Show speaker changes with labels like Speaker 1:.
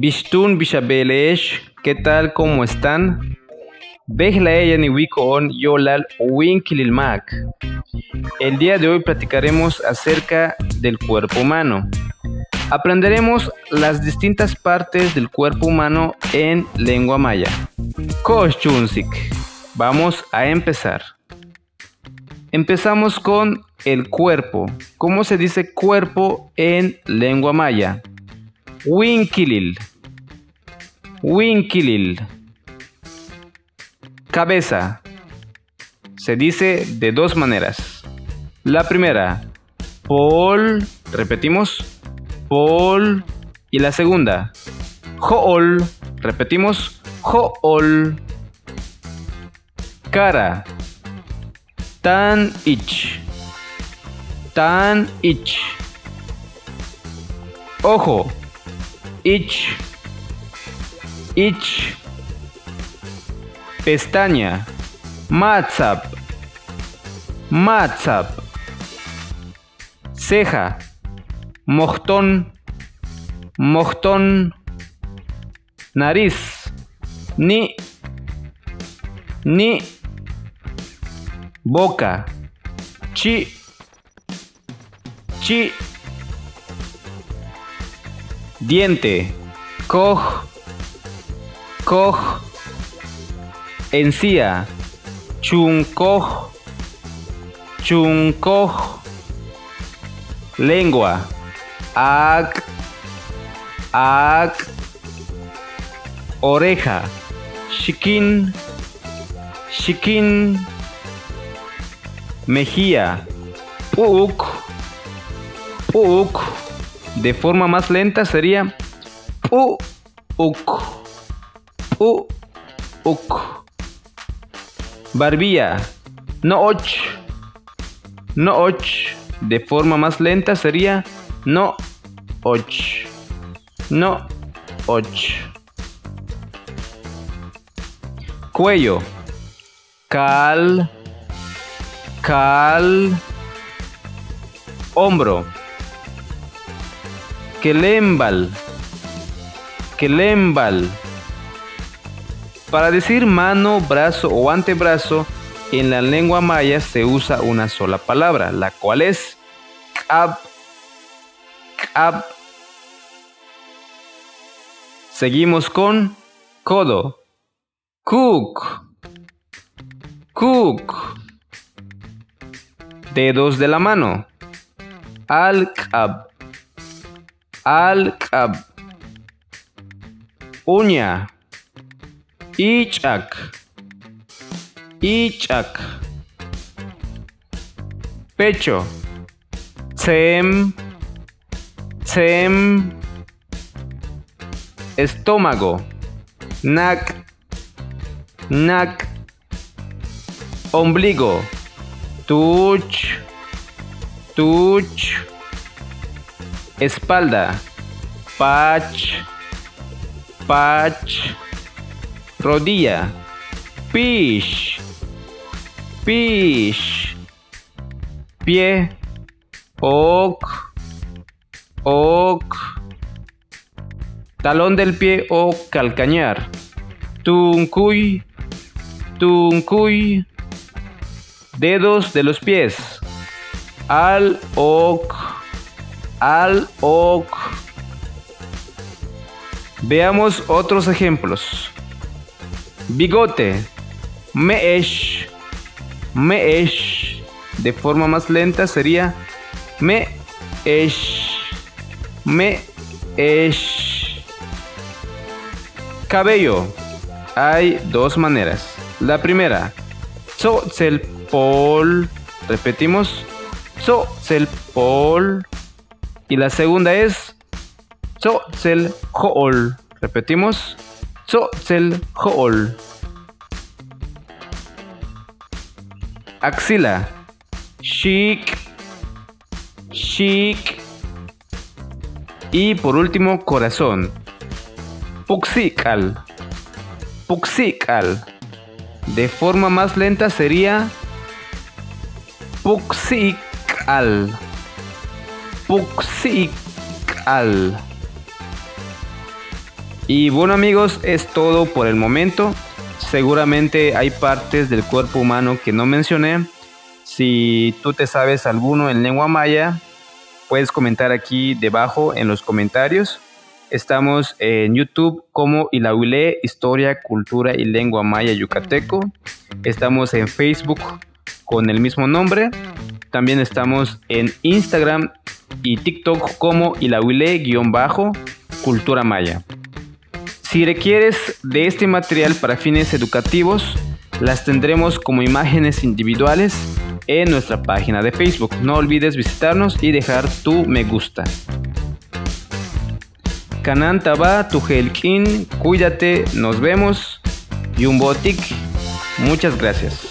Speaker 1: Bishtun Bishabelesh, ¿qué tal? ¿Cómo están? Bejlaeya ni wikoon yolal winkililmak. El día de hoy platicaremos acerca del cuerpo humano. Aprenderemos las distintas partes del cuerpo humano en lengua maya. Koshchunsik. Vamos a empezar. Empezamos con el cuerpo. ¿Cómo se dice cuerpo en lengua maya? Winkilil. Winkilil. Cabeza. Se dice de dos maneras. La primera, pol. Repetimos, pol. Y la segunda, jool. Repetimos, jool. Cara. Tan ich. Tan ich. Ojo. Ich. Ich. Pestaña. Matzap. Matzap. Ceja. Mochtón. Mochtón. Nariz. Ni. Ni. Boca. Chi. Chi. Diente. Koj. Koj. Encía. Chunkoj. Chunkoj. Lengua. Ak. Ak. Oreja. Shikin. Shikin. Mejilla. Puk. Puk. De forma más lenta sería pu. Uk. Pu. Uk. Barbilla. Nooch. Nooch. De forma más lenta sería no. Och. No. Och. Cuello. Cal. Cal. Hombro. Kelembal. Kelembal. Para decir mano, brazo o antebrazo, en la lengua maya se usa una sola palabra, la cual es k'ab. K'ab. Seguimos con codo. Kuk. Kuk. Dedos de la mano. Al-k'ab. Al-k'ab. Uña. Ichak. Ichak. Pecho. Tsem. Tsem. Estómago. Nak. Nak. Ombligo. Tuch. Tuch. Espalda. Pach. Pach. Rodilla. Pish. Pish. Pie. Ok. Ok. Talón del pie o calcañar. Tuncuy. Tuncuy. Dedos de los pies. Al ok. Al ok. Veamos otros ejemplos. Bigote. Meesh. Meesh. De forma más lenta sería meesh. Meesh. Cabello. Hay dos maneras. La primera, tzotzilpol. Repetimos, tzotzilpol. Y la segunda es tzotziljool. Repetimos, tzotziljool. Axila. Shik. Shik. Y por último, corazón. Puxikal. Puxikal. De forma más lenta sería Puxikal. Puxikal. Y bueno amigos, es todo por el momento. Seguramente hay partes del cuerpo humano que no mencioné. Si tú te sabes alguno en lengua maya, puedes comentar aquí debajo en los comentarios. Estamos en YouTube como Ilahuilé, Historia, Cultura y Lengua Maya Yucateco. Estamos en Facebook con el mismo nombre. También estamos en Instagram y TikTok como Ilahuilé-Cultura Maya. Si requieres de este material para fines educativos, las tendremos como imágenes individuales en nuestra página de Facebook. No olvides visitarnos y dejar tu me gusta. Canan Taba, Tujelkin, cuídate, nos vemos y un botic. Muchas gracias.